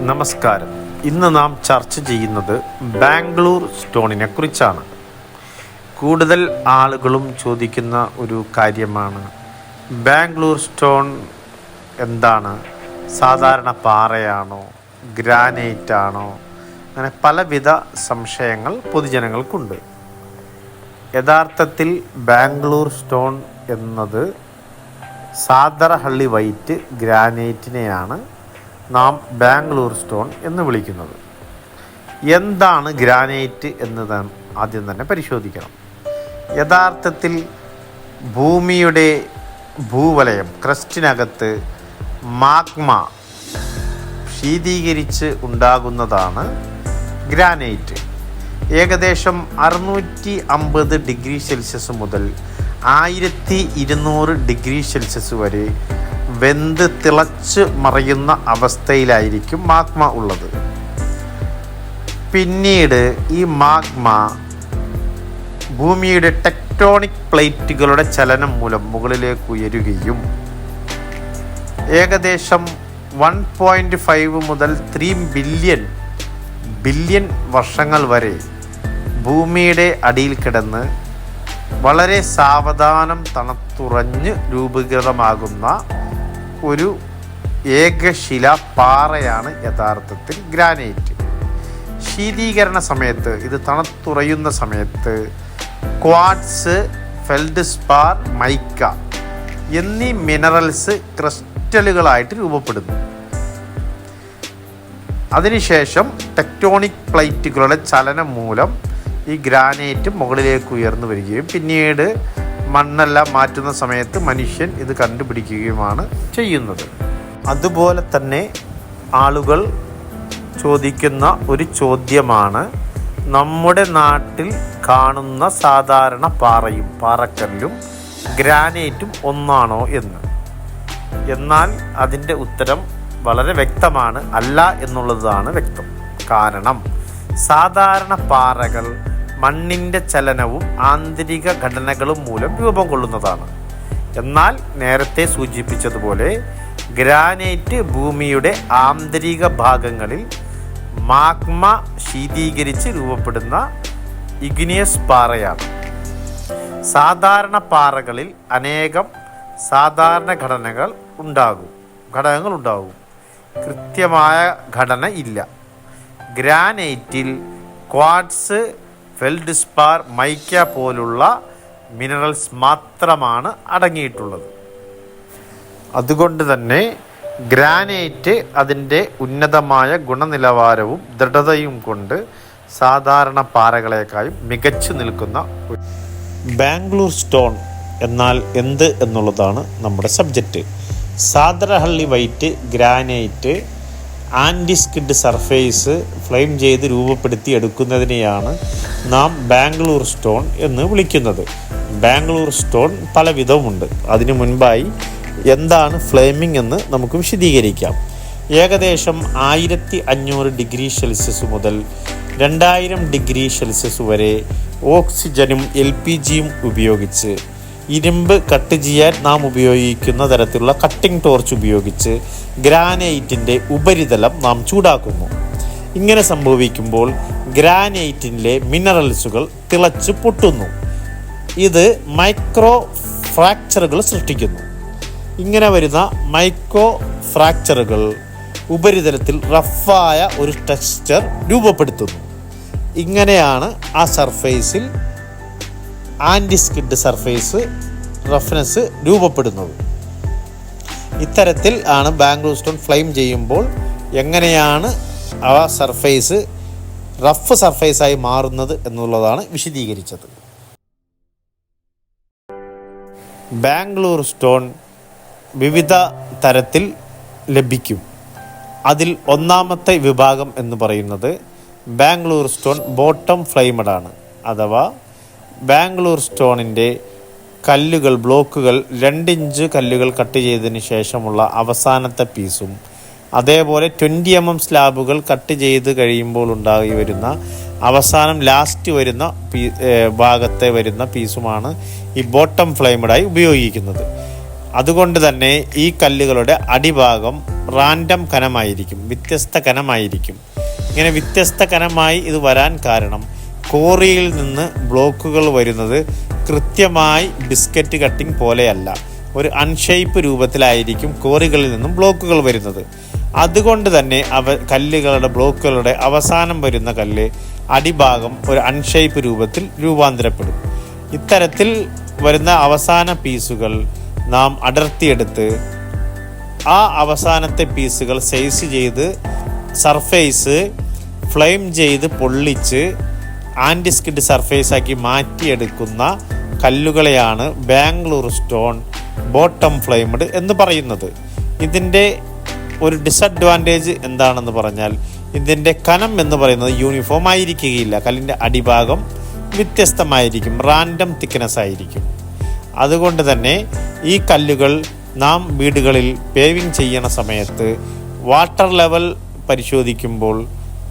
നമസ്കാരം. ഇന്ന് നാം ചർച്ച ചെയ്യുന്നത് ബാംഗ്ലൂർ സ്റ്റോണിനെ കുറിച്ചാണ്. കൂടുതൽ ആളുകളും ചോദിക്കുന്ന ഒരു കാര്യമാണ് ബാംഗ്ലൂർ സ്റ്റോൺ എന്താണ്? സാധാരണ പാറയാണോ, ഗ്രാനൈറ്റ് ആണോ? അങ്ങനെ പലവിധ സംശയങ്ങൾ പൊതുജനങ്ങൾക്കുണ്ട്. യഥാർത്ഥത്തിൽ ബാംഗ്ലൂർ സ്റ്റോൺ എന്നത് സാദറഹള്ളി വൈറ്റ് ഗ്രാനൈറ്റിനെയാണ് നാം ബാംഗ്ലൂർ സ്റ്റോൺ എന്ന് വിളിക്കുന്നത്. എന്താണ് ഗ്രാനൈറ്റ് എന്ന് ആദ്യം തന്നെ പരിശോധിക്കണം. യഥാർത്ഥത്തിൽ ഭൂമിയുടെ ഭൂവലയം ക്രസ്റ്റിനകത്ത് മാഗ്മ ശീതീകരിച്ച് ഉണ്ടാകുന്നതാണ് ഗ്രാനൈറ്റ്. ഏകദേശം 650 ഡിഗ്രി സെൽഷ്യസ് മുതൽ 1200 ഡിഗ്രി സെൽഷ്യസ് വരെ വെന്ത് തിളച്ച് മറയുന്ന അവസ്ഥയിലായിരിക്കും മാഗ്മ ഉള്ളത്. പിന്നീട് ഈ മാഗ്മ ഭൂമിയുടെ ടെക്ടോണിക് പ്ലേറ്റുകളുടെ ചലനം മൂലം മുകളിലേക്ക് ഉയരുകയും ഏകദേശം 1.5 മുതൽ 3 ബില്യൺ വർഷങ്ങൾ വരെ ഭൂമിയുടെ അടിയിൽ കിടന്ന് വളരെ സാവധാനം തണുത്തുറഞ്ഞ് രൂപീകൃതമാകുന്ന ഒരു ഏകശില പാറയാണ് യഥാർത്ഥത്തിൽ ഗ്രാനൈറ്റ്. ശീതീകരണ സമയത്ത്, ഇത് തണുത്തുറയുന്ന സമയത്ത് ക്വാർട്സ്, ഫെൽഡ്സ്പാർ, മൈക്ക എന്നീ മിനറൽസ് ക്രിസ്റ്റലുകളായിട്ട് രൂപപ്പെടുന്നു. അതിനുശേഷം ടെക്ടോണിക് പ്ലേറ്റുകളുടെ ചലനം മൂലം ഈ ഗ്രാനൈറ്റ് മുകളിലേക്ക് ഉയർന്നു വരികയും പിന്നീട് മണ്ണെല്ലാം മാറ്റുന്ന സമയത്ത് മനുഷ്യൻ ഇത് കണ്ടുപിടിക്കുകയുമാണ് ചെയ്യുന്നത്. അതുപോലെ തന്നെ ആളുകൾ ചോദിക്കുന്ന ഒരു ചോദ്യമാണ് നമ്മുടെ നാട്ടിൽ കാണുന്ന സാധാരണ പാറയും പാറക്കല്ലും ഗ്രാനൈറ്റും ഒന്നാണോ എന്ന്. എന്നാൽ അതിൻ്റെ ഉത്തരം വളരെ വ്യക്തമാണ്, അല്ല എന്നുള്ളതാണ് വ്യക്തം. കാരണം സാധാരണ പാറകൾ മണ്ണിൻ്റെ ചലനവും ആന്തരിക ഘടനകളും മൂലം രൂപം കൊള്ളുന്നതാണ്. എന്നാൽ നേരത്തെ സൂചിപ്പിച്ചതുപോലെ ഗ്രാനൈറ്റ് ഭൂമിയുടെ ആന്തരിക ഭാഗങ്ങളിൽ മാഗ്മ ശീതീകരിച്ച് രൂപപ്പെടുന്ന ഇഗ്നിയസ് പാറയാണ്. സാധാരണ പാറകളിൽ അനേകം സാധാരണ ഘടകങ്ങൾ ഉണ്ടാകും. കൃത്യമായ ഘടന ഇല്ല. ഗ്രാനൈറ്റിൽ ക്വാർട്സ്, ഫെൽഡ്സ്പാർ, മൈക്ക പോലുള്ള മിനറൽസ് മാത്രമാണ് അടങ്ങിയിട്ടുള്ളത്. അതുകൊണ്ട് തന്നെ ഗ്രാനൈറ്റ് അതിൻ്റെ ഉന്നതമായ ഗുണനിലവാരവും ദൃഢതയും കൊണ്ട് സാധാരണ പാറകളെക്കാളും മികച്ചു നിൽക്കുന്ന ബാംഗ്ലൂർ സ്റ്റോൺ എന്നാൽ എന്ത് എന്നുള്ളതാണ് നമ്മുടെ subject. Sadarahalli white granite antiskid surface flame ചെയ്ത് രൂപപ്പെടുത്തി എടുക്കുന്നതിനെയാണ് നാം ബാംഗ്ലൂർ സ്റ്റോൺ എന്ന് വിളിക്കുന്നത്. ബാംഗ്ലൂർ സ്റ്റോൺ പല വിധവുമുണ്ട്. അതിനു മുൻപായി എന്താണ് ഫ്ലെയിമിംഗ് എന്ന് നമുക്ക് വിശദീകരിക്കാം. ഏകദേശം 1500 ഡിഗ്രി സെൽഷ്യസ് മുതൽ 2000 ഡിഗ്രി സെൽഷ്യസ് വരെ ഓക്സിജനും LPGയും ഉപയോഗിച്ച് ഇരുമ്പ് കട്ട് ചെയ്യാൻ നാം ഉപയോഗിക്കുന്ന തരത്തിലുള്ള കട്ടിംഗ് ടോർച്ച് ഉപയോഗിച്ച് ഗ്രാനൈറ്റിൻ്റെ ഉപരിതലം നാം ചൂടാക്കുന്നു. ഇങ്ങനെ സംഭവിക്കുമ്പോൾ ഗ്രാനൈറ്റിലെ മിനറൽസുകൾ തിളച്ച് പൊട്ടുന്നു. ഇത് മൈക്രോ ഫ്രാക്ചറുകൾ സൃഷ്ടിക്കുന്നു. ഇങ്ങനെ വരുന്ന മൈക്രോ ഫ്രാക്ചറുകൾ ഉപരിതലത്തിൽ റഫായ ഒരു ടെക്സ്ചർ രൂപപ്പെടുത്തുന്നു. ഇങ്ങനെയാണ് ആ സർഫേസിൽ ആൻറ്റിസ്കിഡ് സർഫേസ് റഫ്നെസ് രൂപപ്പെടുന്നത്. ഇത്തരത്തിൽ ആണ് ബാംഗ്ലൂർ സ്റ്റോൺ ഫ്ലെയിം ചെയ്യുമ്പോൾ എങ്ങനെയാണ് ആ സർഫേസ് റഫ് സർഫേസായി മാറുന്നത് എന്നുള്ളതാണ് വിശദീകരിച്ചത്. ബാംഗ്ലൂർ സ്റ്റോൺ വിവിധ തരത്തിൽ ലഭിക്കും. അതിൽ ഒന്നാമത്തെ വിഭാഗം എന്ന് പറയുന്നത് ബാംഗ്ലൂർ സ്റ്റോൺ ബോട്ടം ഫ്ലെയിമഡ് ആണ്. അഥവാ ബാംഗ്ലൂർ സ്റ്റോണിൻ്റെ കല്ലുകൾ, ബ്ലോക്കുകൾ 2 ഇഞ്ച് കല്ലുകൾ കട്ട് ചെയ്തതിന് ശേഷമുള്ള അവസാനത്തെ പീസും അതേപോലെ 20 mm സ്ലാബുകൾ കട്ട് ചെയ്ത് കഴിയുമ്പോൾ ഉണ്ടായി വരുന്ന അവസാനം ലാസ്റ്റ് വരുന്ന ഭാഗത്തെ വരുന്ന പീസുമാണ് ഈ ബോട്ടം ഫ്ലെയിമഡായി ഉപയോഗിക്കുന്നത്. അതുകൊണ്ട് തന്നെ ഈ കല്ലുകളുടെ അടിഭാഗം റാൻഡം കനമായിരിക്കും, വ്യത്യസ്ത കനമായിരിക്കും. ഇങ്ങനെ വ്യത്യസ്ത കനമായി ഇത് വരാൻ കാരണം കോറിയിൽ നിന്ന് ബ്ലോക്കുകൾ വരുന്നത് കൃത്യമായി ബിസ്ക്കറ്റ് കട്ടിംഗ് പോലെയല്ല, ഒരു അൺഷേപ്പ് രൂപത്തിലായിരിക്കും കോറികളിൽ നിന്നും ബ്ലോക്കുകൾ വരുന്നത്. അതുകൊണ്ട് തന്നെ കല്ലുകളുടെ ബ്ലോക്കുകളുടെ അവസാനം വരുന്ന കല്ല് അടിഭാഗം ഒരു അൺഷേപ്പ് രൂപത്തിൽ രൂപാന്തരപ്പെടും. ഇത്തരത്തിൽ വരുന്ന അവസാന പീസുകൾ നാം അടർത്തിയെടുത്ത് ആ അവസാനത്തെ പീസുകൾ സൈസ് ചെയ്ത് സർഫേസ് ഫ്ലെയിം ചെയ്ത് പൊള്ളിച്ച് ആൻറ്റി സ്കിഡ് സർഫേസാക്കി മാറ്റിയെടുക്കുന്ന കല്ലുകളെയാണ് ബാംഗ്ലൂർ സ്റ്റോൺ ബോട്ടം ഫ്ലെയിംഡ് എന്ന് പറയുന്നത്. ഇതിൻ്റെ ഒരു ഡിസഡ്വാൻറ്റേജ് എന്താണെന്ന് പറഞ്ഞാൽ ഇതിൻ്റെ കനം എന്ന് പറയുന്നത് യൂണിഫോം ആയിരിക്കുകയില്ല. കല്ലിൻ്റെ അടിഭാഗം വ്യത്യസ്തമായിരിക്കും, റാൻഡം തിക്നെസ് ആയിരിക്കും. അതുകൊണ്ട് തന്നെ ഈ കല്ലുകൾ നാം വീടുകളിൽ പേവിങ് ചെയ്യണ സമയത്ത് വാട്ടർ ലെവൽ പരിശോധിക്കുമ്പോൾ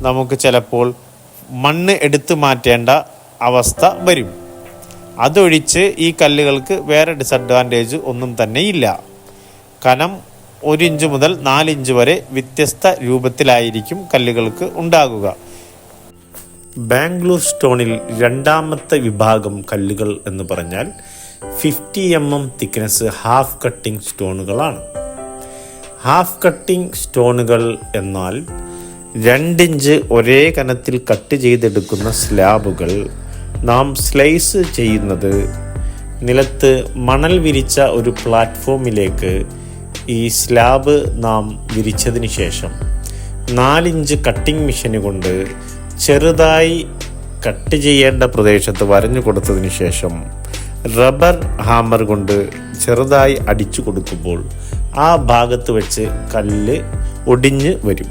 നമുക്ക് ചിലപ്പോൾ മണ്ണ് എടുത്തു മാറ്റേണ്ട അവസ്ഥ വരും. അതൊഴിച്ച് ഈ കല്ലുകൾക്ക് വേറെ ഡിസഡ്വാൻറ്റേജ് ഒന്നും തന്നെ ഇല്ല. കനം 1 ഇഞ്ച് മുതൽ 4 ഇഞ്ച് വരെ വ്യത്യസ്ത രൂപത്തിലായിരിക്കും കല്ലുകൾക്ക് ഉണ്ടാകുക. ബാംഗ്ലൂർ സ്റ്റോണിൽ രണ്ടാമത്തെ വിഭാഗം കല്ലുകൾ എന്ന് പറഞ്ഞാൽ 50 mm തിക്നെസ് ഹാഫ് കട്ടിംഗ് സ്റ്റോണുകളാണ്. ഹാഫ് കട്ടിംഗ് സ്റ്റോണുകൾ എന്നാൽ 2 ഇഞ്ച് ഒരേ കനത്തിൽ കട്ട് ചെയ്തെടുക്കുന്ന സ്ലാബുകൾ നാം സ്ലൈസ് ചെയ്യുന്നത് നിലത്ത് മണൽ വിരിച്ച ഒരു പ്ലാറ്റ്ഫോമിലേക്ക് ഈ സ്ലാബ് നാം വിരിച്ചതിന് ശേഷം 4 ഇഞ്ച് കട്ടിംഗ് മെഷീൻ കൊണ്ട് ചെറുതായി കട്ട് ചെയ്യേണ്ട പ്രദേശത്ത് വരഞ്ഞു കൊടുത്തതിന് ശേഷം റബ്ബർ ഹാമർ കൊണ്ട് ചെറുതായി അടിച്ചു കൊടുക്കുമ്പോൾ ആ ഭാഗത്ത് വെച്ച് കല്ല് ഒടിഞ്ഞ് വരും.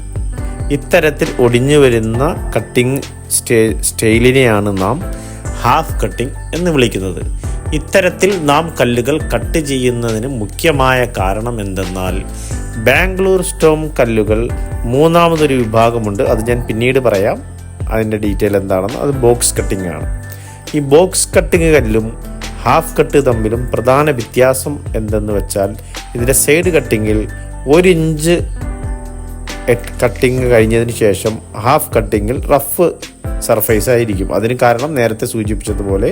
ഇത്തരത്തിൽ ഒടിഞ്ഞു വരുന്ന കട്ടിംഗ് സ്റ്റൈലിനെയാണ് നാം ഹാഫ് കട്ടിംഗ് എന്ന് വിളിക്കുന്നത്. ഇത്തരത്തിൽ നാം കല്ലുകൾ കട്ട് ചെയ്യുന്നതിന് മുഖ്യമായ കാരണം എന്തെന്നാൽ ബാംഗ്ലൂർ സ്റ്റോൺ കല്ലുകൾ മൂന്നാമതൊരു വിഭാഗമുണ്ട്. അത് ഞാൻ പിന്നീട് പറയാം, അതിൻ്റെ ഡീറ്റെയിൽ എന്താണെന്ന്. അത് ബോക്സ് കട്ടിംഗ് ആണ്. ഈ ബോക്സ് കട്ടിംഗ് കല്ലും ഹാഫ് കട്ട് തമ്മിലും പ്രധാന വ്യത്യാസം എന്തെന്ന് വെച്ചാൽ ഇതിൻ്റെ സൈഡ് കട്ടിങ്ങിൽ 1 ഇഞ്ച് കട്ടിങ് കഴിഞ്ഞതിന് ശേഷം ഹാഫ് കട്ടിങ്ങിൽ റഫ് സർഫേസ് ആയിരിക്കും. അതിന് കാരണം നേരത്തെ സൂചിപ്പിച്ചതുപോലെ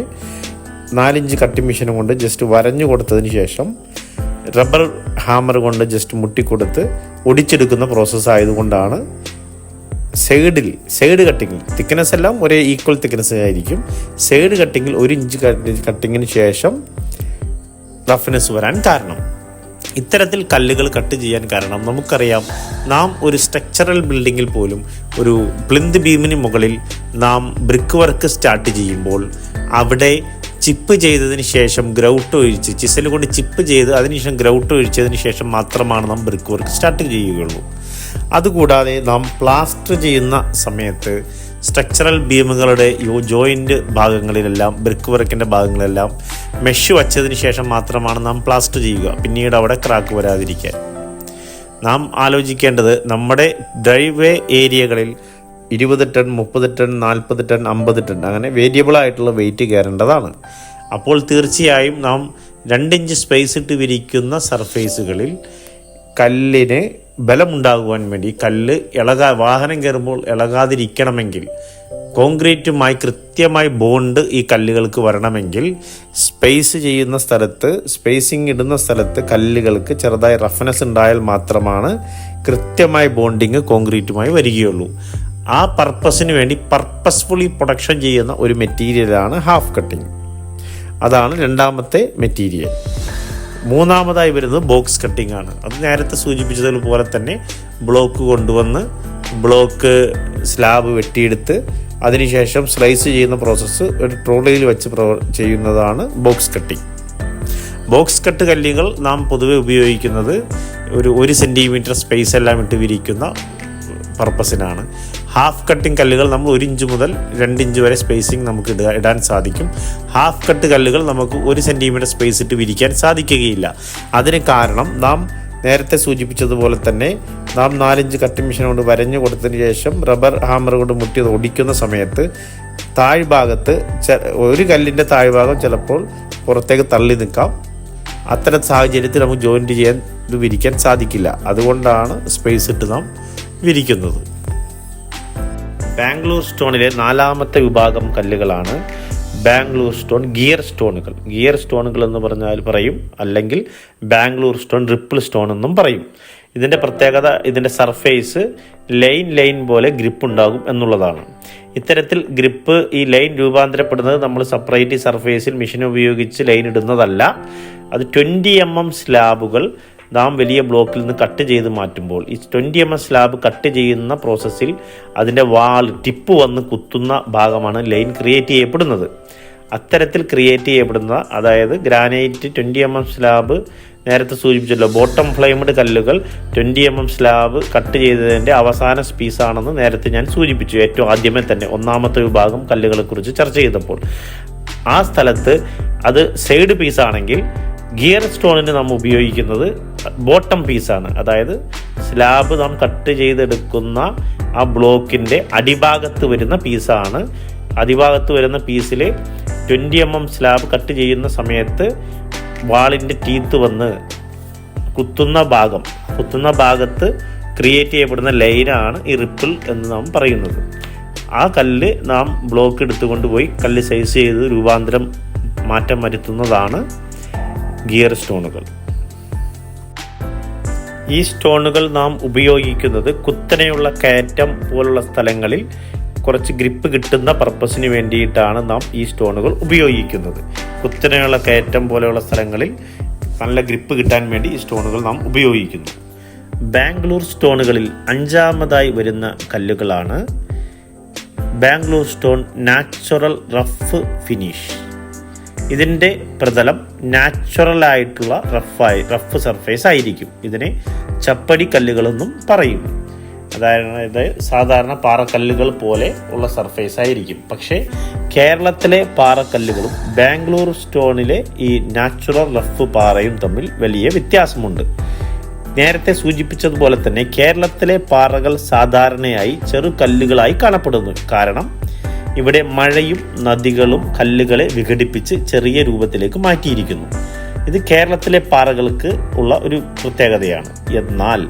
4 ഇഞ്ച് കട്ടിംഗ് മെഷീൻ കൊണ്ട് ജസ്റ്റ് വരഞ്ഞു കൊടുത്തതിന് ശേഷം റബ്ബർ ഹാമർ കൊണ്ട് ജസ്റ്റ് മുട്ടിക്കൊടുത്ത് ഒടിച്ചെടുക്കുന്ന പ്രോസസ്സ് ആയതുകൊണ്ടാണ് സൈഡ് കട്ടിങ്ങിൽ തിക്നെസ് എല്ലാം ഒരേ ഈക്വൽ തിക്നെസ് ആയിരിക്കും. സൈഡ് കട്ടിങ്ങിൽ 1 ഇഞ്ച് കട്ടിങ്ങിന് ശേഷം റഫ്നെസ് വരാൻ കാരണം. ഇത്തരത്തിൽ കല്ലുകൾ കട്ട് ചെയ്യാൻ കാരണം നമുക്കറിയാം, നാം ഒരു സ്ട്രക്ചറൽ ബിൽഡിങ്ങിൽ പോലും ഒരു പ്ലിന്ത് ബീമിന് മുകളിൽ നാം ബ്രിക്ക് വർക്ക് സ്റ്റാർട്ട് ചെയ്യുമ്പോൾ അവിടെ ചിപ്പ് ചെയ്തതിന് ശേഷം ഗ്രൗട്ട് ഒഴിച്ച് ചിസൽ കൊണ്ട് ചിപ്പ് ചെയ്ത് അതിനുശേഷം ഗ്രൗട്ട് ഒഴിച്ചതിന് ശേഷം മാത്രമാണ് നാം ബ്രിക്ക് വർക്ക് സ്റ്റാർട്ട് ചെയ്യുകയുള്ളൂ. അതുകൂടാതെ നാം പ്ലാസ്റ്റർ ചെയ്യുന്ന സമയത്ത് സ്ട്രക്ചറൽ ബീമുകളുടെ ജോയിൻ്റ് ഭാഗങ്ങളിലെല്ലാം ബ്രിക്ക് വർക്കിൻ്റെ ഭാഗങ്ങളെല്ലാം മെഷ് വച്ചതിന് ശേഷം മാത്രമാണ് നാം പ്ലാസ്റ്റർ ചെയ്യുക, പിന്നീട് അവിടെ ക്രാക്ക് വരാതിരിക്കാൻ. നാം ആലോചിക്കേണ്ടത് നമ്മുടെ ഡ്രൈവേ ഏരിയകളിൽ 20 ടൺ 30 ടൺ 40 ടൺ 50 ടൺ അങ്ങനെ വേരിയബിൾ ആയിട്ടുള്ള വെയിറ്റ് കയറേണ്ടതാണ്. അപ്പോൾ തീർച്ചയായും നാം 2 ഇഞ്ച് സ്പേസ് ഇട്ട് വിരിക്കുന്ന സർഫേസുകളിൽ കല്ലിന് ബലമുണ്ടാകുവാൻ വേണ്ടി കല്ല് വാഹനം കയറുമ്പോൾ ഇളകാതിരിക്കണമെങ്കിൽ കോൺക്രീറ്റുമായി കൃത്യമായി ബോണ്ട് ഈ കല്ലുകൾക്ക് വരണമെങ്കിൽ സ്പേസിങ് ഇടുന്ന സ്ഥലത്ത് കല്ലുകൾക്ക് ചെറുതായി റഫ്നെസ് ഉണ്ടായാൽ മാത്രമാണ് കൃത്യമായി ബോണ്ടിങ് കോൺക്രീറ്റുമായി വരികയുള്ളൂ. ആ പർപ്പസിന് വേണ്ടി പർപ്പസ്ഫുള്ളി പ്രൊഡക്ഷൻ ചെയ്യുന്ന ഒരു മെറ്റീരിയലാണ് ഹാഫ് കട്ടിങ്. അതാണ് രണ്ടാമത്തെ മെറ്റീരിയൽ. മൂന്നാമതായി വരുന്നത് ബോക്സ് കട്ടിംഗ് ആണ്. അത് നേരത്തെ സൂചിപ്പിച്ചതുപോലെ തന്നെ ബ്ലോക്ക് കൊണ്ടുവന്ന് ബ്ലോക്ക് സ്ലാബ് വെട്ടിയെടുത്ത് അതിനുശേഷം സ്ലൈസ് ചെയ്യുന്ന പ്രോസസ്സ് ഒരു ട്രോളിയിൽ വെച്ച് ചെയ്യുന്നതാണ് ബോക്സ് കട്ടിംഗ്. ബോക്സ് കട്ട് കല്ലുകൾ നാം പൊതുവെ ഉപയോഗിക്കുന്നത് ഒരു 1 സെൻറ്റിമീറ്റർ സ്പേസ് എല്ലാം ഇട്ട് വിരിക്കുന്ന പർപ്പസിനാണ്. ഹാഫ് കട്ടിംഗ് കല്ലുകൾ നമ്മൾ 1 ഇഞ്ച് മുതൽ 2 ഇഞ്ച് വരെ സ്പേസിങ് നമുക്ക് ഇടാൻ സാധിക്കും. ഹാഫ് കട്ട് കല്ലുകൾ നമുക്ക് 1 സെൻറ്റിമീറ്റർ സ്പേസ് ഇട്ട് വിരിക്കാൻ സാധിക്കുകയില്ല. അതിന് കാരണം നാം നേരത്തെ സൂചിപ്പിച്ചതുപോലെ തന്നെ നാം 4 ഇഞ്ച് കട്ടിംഗ് മെഷീൻ കൊണ്ട് വരഞ്ഞു കൊടുത്തതിന് ശേഷം റബ്ബർ ഹാമർ കൊണ്ട് മുട്ടി ഒടിക്കുന്ന സമയത്ത് താഴ്ഭാഗത്ത് ഒരു കല്ലിൻ്റെ താഴ്ഭാഗം ചിലപ്പോൾ പുറത്തേക്ക് തള്ളി നിൽക്കാം, അത്തരം സാഹചര്യത്തിൽ നമുക്ക് ജോയിൻറ്റ് ചെയ്യാൻ ഇത് വിരിക്കാൻ സാധിക്കില്ല. അതുകൊണ്ടാണ് സ്പേസ് ഇട്ട് നാം വിരിക്കുന്നത്. ബാംഗ്ലൂർ സ്റ്റോണിലെ 4ാമത്തെ വിഭാഗം കല്ലുകളാണ് ബാംഗ്ലൂർ സ്റ്റോൺ ഗിയർ സ്റ്റോണുകൾ. ഗിയർ സ്റ്റോണുകൾ എന്ന് പറഞ്ഞാൽ പറയും, അല്ലെങ്കിൽ ബാംഗ്ലൂർ സ്റ്റോൺ റിപ്പിൾ സ്റ്റോൺ എന്നും പറയും. ഇതിൻ്റെ പ്രത്യേകത ഇതിൻ്റെ സർഫേസ് ലൈൻ പോലെ ഗ്രിപ്പ് ഉണ്ടാകും എന്നുള്ളതാണ്. ഇത്തരത്തിൽ ഗ്രിപ്പ് ഈ ലൈൻ രൂപാന്തരപ്പെടുന്നത് നമ്മൾ സെപ്പറേറ്റ് സർഫേസിൽ മെഷീൻ ഉപയോഗിച്ച് ലൈൻ ഇടുന്നതല്ല. അത് 20 mm സ്ലാബുകൾ നാം വലിയ ബ്ലോക്കിൽ നിന്ന് കട്ട് ചെയ്ത് മാറ്റുമ്പോൾ ഈ 20 mm സ്ലാബ് കട്ട് ചെയ്യുന്ന പ്രോസസ്സിൽ അതിൻ്റെ ടിപ്പ് വന്ന് കുത്തുന്ന ഭാഗമാണ് ലൈൻ ക്രിയേറ്റ് ചെയ്യപ്പെടുന്നത്. അത്തരത്തിൽ ക്രിയേറ്റ് ചെയ്യപ്പെടുന്ന, അതായത് ഗ്രാനൈറ്റ് 20 mm സ്ലാബ് നേരത്തെ സൂചിപ്പിച്ചല്ലോ, ബോട്ടം ഫ്ലെയിംഡ് കല്ലുകൾ 20 mm സ്ലാബ് കട്ട് ചെയ്തതിൻ്റെ അവസാന പീസാണെന്ന് നേരത്തെ ഞാൻ സൂചിപ്പിച്ചു. ഏറ്റവും ആദ്യമേ തന്നെ 1ാമത്തെ വിഭാഗം കല്ലുകളെക്കുറിച്ച് ചർച്ച ചെയ്തപ്പോൾ ആ സ്ഥലത്ത് അത് സൈഡ് പീസാണെങ്കിൽ ഗിയർ സ്റ്റോണിന് നാം ഉപയോഗിക്കുന്നത് ബോട്ടം പീസാണ്. അതായത് സ്ലാബ് നാം കട്ട് ചെയ്തെടുക്കുന്ന ആ ബ്ലോക്കിൻ്റെ അടിഭാഗത്ത് വരുന്ന പീസാണ്. അടിഭാഗത്ത് വരുന്ന പീസിൽ 20 mm സ്ലാബ് കട്ട് ചെയ്യുന്ന സമയത്ത് വാളിൻ്റെ ടീത്ത് വന്ന് കുത്തുന്ന ഭാഗത്ത് ക്രിയേറ്റ് ചെയ്യപ്പെടുന്ന ലൈനാണ് ഈ റിപ്പിൾ എന്ന് നാം പറയുന്നത്. ആ കല്ല് നാം ബ്ലോക്ക് എടുത്തുകൊണ്ട് പോയി കല്ല് സൈസ് ചെയ്ത് മാറ്റം വരുത്തുന്നതാണ് ഗിയർ സ്റ്റോണുകൾ. ഈ സ്റ്റോണുകൾ നാം ഉപയോഗിക്കുന്നത് കുത്തനെയുള്ള കയറ്റം പോലുള്ള സ്ഥലങ്ങളിൽ കുറച്ച് ഗ്രിപ്പ് കിട്ടുന്ന പർപ്പസിന് വേണ്ടിയിട്ടാണ് നാം ഈ സ്റ്റോണുകൾ ഉപയോഗിക്കുന്നത്. കുത്തനെയുള്ള കയറ്റം പോലെയുള്ള സ്ഥലങ്ങളിൽ നല്ല ഗ്രിപ്പ് കിട്ടാൻ വേണ്ടി ഈ സ്റ്റോണുകൾ നാം ഉപയോഗിക്കുന്നു. ബാംഗ്ലൂർ സ്റ്റോണുകളിൽ 5ാമതായി വരുന്ന കല്ലുകളാണ് Bangalore stone natural rough finish. ഇതിൻ്റെ പ്രതലം നാച്ചുറലായിട്ടുള്ള റഫ് സർഫേസ് ആയിരിക്കും. ഇതിനെ ചപ്പടി കല്ലുകളെന്നും പറയും. അതായത് സാധാരണ പാറക്കല്ലുകൾ പോലെ ഉള്ള സർഫേസ് ആയിരിക്കും. പക്ഷേ കേരളത്തിലെ പാറക്കല്ലുകളും ബാംഗ്ലൂർ സ്റ്റോണിലെ ഈ നാച്ചുറൽ റഫ് പാറയും തമ്മിൽ വലിയ വ്യത്യാസമുണ്ട്. നേരത്തെ സൂചിപ്പിച്ചതുപോലെ തന്നെ കേരളത്തിലെ പാറകൾ സാധാരണയായി ചെറുകല്ലുകളായി കാണപ്പെടുന്നു. കാരണം ഇവിടെ മഴയും നദികളും കല്ലുകളെ വിഘടിപ്പിച്ച് ചെറിയ രൂപത്തിലേക്ക് മാറ്റിയിരിക്കുന്നു. ഇത് കേരളത്തിലെ പാറകൾക്ക് ഉള്ള ഒരു പ്രത്യേകതയാണ്. എന്നാൽ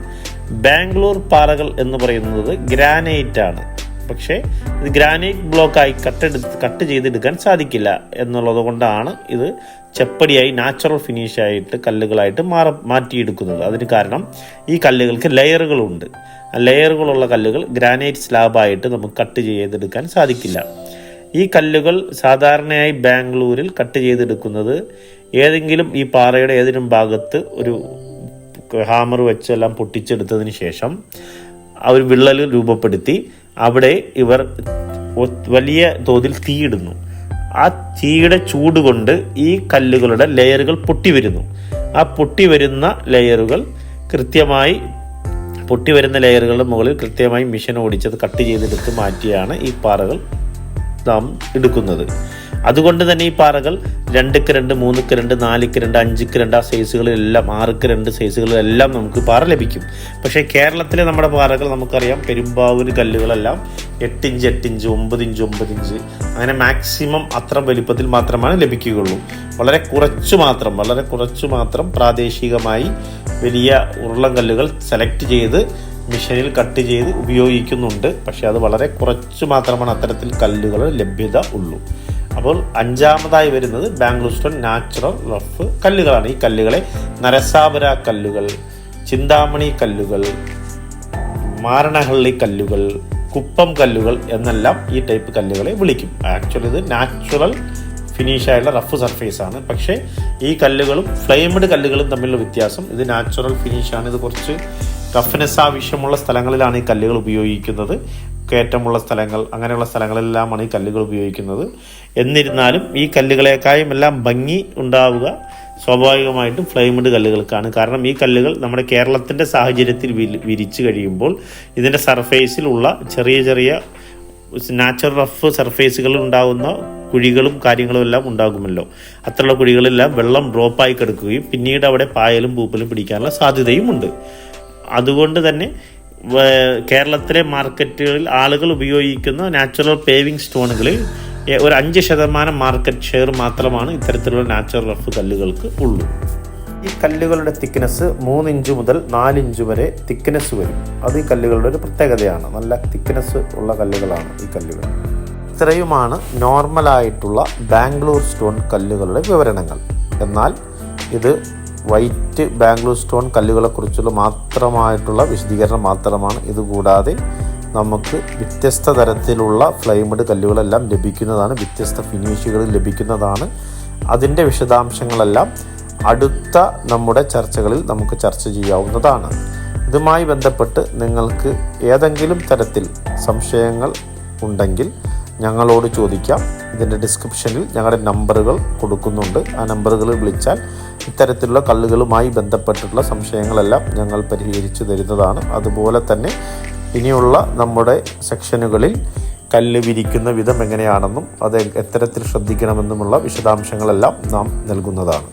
ബാംഗ്ലൂർ പാറകൾ എന്ന് പറയുന്നത് ഗ്രാനൈറ്റ് ആണ്. പക്ഷേ ഇത് ഗ്രാനൈറ്റ് ബ്ലോക്കായി കട്ട് ചെയ്തെടുക്കാൻ സാധിക്കില്ല എന്നുള്ളത് കൊണ്ടാണ് ഇത് ചെപ്പടിയായി നാച്ചുറൽ ഫിനിഷ് ആയിട്ട് കല്ലുകളായിട്ട് മാറ്റിയെടുക്കുന്നത്. അതിന് കാരണം ഈ കല്ലുകൾക്ക് ലെയറുകളുണ്ട്. ആ ലെയറുകളുള്ള കല്ലുകൾ ഗ്രാനൈറ്റ് സ്ലാബായിട്ട് നമുക്ക് കട്ട് ചെയ്തെടുക്കാൻ സാധിക്കില്ല. ഈ കല്ലുകൾ സാധാരണയായി ബാംഗ്ലൂരിൽ കട്ട് ചെയ്തെടുക്കുന്നത് ഏതെങ്കിലും ഈ പാറയുടെ ഏതെങ്കിലും ഭാഗത്ത് ഒരു ഹാമർ വെച്ചെല്ലാം പൊട്ടിച്ചെടുത്തതിന് ശേഷം അവർ വിള്ളൽ രൂപപ്പെടുത്തി അവിടെ ഇവർ വലിയ തോതിൽ തീയിടുന്നു. ആ തീയുടെ ചൂട് കൊണ്ട് ഈ കല്ലുകളുടെ ലെയറുകൾ പൊട്ടിവരുന്നു. ആ പൊട്ടിവരുന്ന ലെയറുകളുടെ മുകളിൽ കൃത്യമായി മെഷീൻ ഓടിച്ചത് കട്ട് ചെയ്തെടുത്ത് മാറ്റിയാണ് ഈ പാറകൾ നാം എടുക്കുന്നത്. അതുകൊണ്ട് തന്നെ ഈ പാറകൾ 2x2, 3x2, 4x2, 5x2 ആ സൈസുകളിലെല്ലാം 6x2 സൈസുകളിലെല്ലാം നമുക്ക് പാറ ലഭിക്കും. പക്ഷേ കേരളത്തിലെ നമ്മുടെ പാറകൾ നമുക്കറിയാം, പെരുമ്പാവൂര് കല്ലുകളെല്ലാം 8 ഇഞ്ച് 8 ഇഞ്ച് 9 ഇഞ്ച് 9 ഇഞ്ച് അങ്ങനെ മാക്സിമം അത്ര വലിപ്പത്തിൽ മാത്രമാണ് ലഭിക്കുകയുള്ളൂ. വളരെ കുറച്ചു മാത്രം പ്രാദേശികമായി വലിയ ഉരുളൻ കല്ലുകൾ സെലക്ട് ചെയ്ത് മെഷീനിൽ കട്ട് ചെയ്ത് ഉപയോഗിക്കുന്നുണ്ട്. പക്ഷേ അത് വളരെ കുറച്ച് മാത്രമാണ് അത്തരത്തിൽ കല്ലുകൾ ലഭ്യത ഉള്ളൂ. അപ്പോൾ 5ാമതായി വരുന്നത് ബാംഗ്ലൂർ സ്റ്റോൺ നാച്ചുറൽ റഫ് കല്ലുകളാണ്. ഈ കല്ലുകളെ നരസാപുര കല്ലുകൾ, ചിന്താമണി കല്ലുകൾ, മാരണഹള്ളി കല്ലുകൾ, കുപ്പം കല്ലുകൾ എന്നെല്ലാം ഈ ടൈപ്പ് കല്ലുകളെ വിളിക്കും. ആക്ച്വലി ഇത് നാച്ചുറൽ ഫിനിഷായുള്ള റഫ് സർഫേസ് ആണ്. പക്ഷേ ഈ കല്ലുകളും ഫ്ലെയിംഡ് കല്ലുകളും തമ്മിലുള്ള വ്യത്യാസം, ഇത് നാച്ചുറൽ ഫിനിഷാണ്. ഇത് കുറച്ച് റഫ്നെസ് ആവശ്യമുള്ള സ്ഥലങ്ങളിലാണ് ഈ കല്ലുകൾ ഉപയോഗിക്കുന്നത്. കയറ്റമുള്ള സ്ഥലങ്ങൾ, അങ്ങനെയുള്ള സ്ഥലങ്ങളിലെല്ലാമാണ് ഈ കല്ലുകൾ ഉപയോഗിക്കുന്നത്. എന്നിരുന്നാലും ഈ കല്ലുകളെക്കാളും എല്ലാം ഭംഗി ഉണ്ടാവുക സ്വാഭാവികമായിട്ടും ഫ്ലെയിംഡ് കല്ലുകൾക്കാണ്. കാരണം ഈ കല്ലുകൾ നമ്മുടെ കേരളത്തിൻ്റെ സാഹചര്യത്തിൽ വിരിച്ചു കഴിയുമ്പോൾ ഇതിൻ്റെ സർഫേസിലുള്ള ചെറിയ നാച്ചുറൽ റഫ് സർഫേസുകളിൽ ഉണ്ടാകുന്ന കുഴികളും കാര്യങ്ങളും എല്ലാം ഉണ്ടാകുമല്ലോ. അത്തരമുള്ള കുഴികളെല്ലാം വെള്ളം ഡ്രോപ്പായി കിടക്കുകയും പിന്നീട് അവിടെ പായലും പൂപ്പലും പിടിക്കാനുള്ള സാധ്യതയും ഉണ്ട്. അതുകൊണ്ട് തന്നെ കേരളത്തിലെ മാർക്കറ്റുകളിൽ ആളുകൾ ഉപയോഗിക്കുന്ന നാച്ചുറൽ പേവിംഗ് സ്റ്റോണുകളിൽ ഒരു 5% മാർക്കറ്റ് ഷെയർ മാത്രമാണ് ഇത്തരത്തിലുള്ള നാച്ചുറൽ റഫ് കല്ലുകൾക്ക് ഉള്ളൂ. ഈ കല്ലുകളുടെ തിക്നെസ് 3 ഇഞ്ച് മുതൽ 4 ഇഞ്ച് വരെ തിക്നെസ് വരും. അത് ഈ കല്ലുകളുടെ ഒരു പ്രത്യേകതയാണ്. നല്ല തിക്നെസ് ഉള്ള കല്ലുകളാണ് ഈ കല്ലുകൾ. ഇത്രയുമാണ് നോർമലായിട്ടുള്ള ബാംഗ്ലൂർ സ്റ്റോൺ കല്ലുകളുടെ വിവരണങ്ങൾ. എന്നാൽ ഇത് വൈറ്റ് ബാംഗ്ലൂർ സ്റ്റോൺ കല്ലുകളെക്കുറിച്ചുള്ള മാത്രമായിട്ടുള്ള വിശദീകരണം മാത്രമാണ്. ഇതുകൂടാതെ നമുക്ക് വ്യത്യസ്ത തരത്തിലുള്ള ഫ്ലൈമഡ് കല്ലുകളെല്ലാം ലഭിക്കുന്നതാണ്, വ്യത്യസ്ത ഫിനിഷുകളിൽ ലഭിക്കുന്നതാണ്. അതിൻ്റെ വിശദാംശങ്ങളെല്ലാം അടുത്ത നമ്മുടെ ചർച്ചകളിൽ നമുക്ക് ചർച്ച ചെയ്യാവുന്നതാണ്. ഇതുമായി ബന്ധപ്പെട്ട് നിങ്ങൾക്ക് ഏതെങ്കിലും തരത്തിൽ സംശയങ്ങൾ ഉണ്ടെങ്കിൽ ഞങ്ങളോട് ചോദിക്കാം. ഇതിൻ്റെ ഡിസ്ക്രിപ്ഷനിൽ ഞങ്ങളുടെ നമ്പറുകൾ കൊടുക്കുന്നുണ്ട്. ആ നമ്പറുകളിൽ വിളിച്ചാൽ ഇത്തരത്തിലുള്ള കല്ലുകളുമായി ബന്ധപ്പെട്ടിട്ടുള്ള സംശയങ്ങളെല്ലാം ഞങ്ങൾ പരിഹരിച്ചു തരുന്നതാണ്. അതുപോലെ തന്നെ ഇനിയുള്ള നമ്മുടെ സെക്ഷനുകളിൽ കല്ല് വിരിക്കുന്ന വിധം എങ്ങനെയാണെന്നും അത് എത്തരത്തിൽ ശ്രദ്ധിക്കണമെന്നുമുള്ള വിശദാംശങ്ങളെല്ലാം നാം നൽകുന്നതാണ്.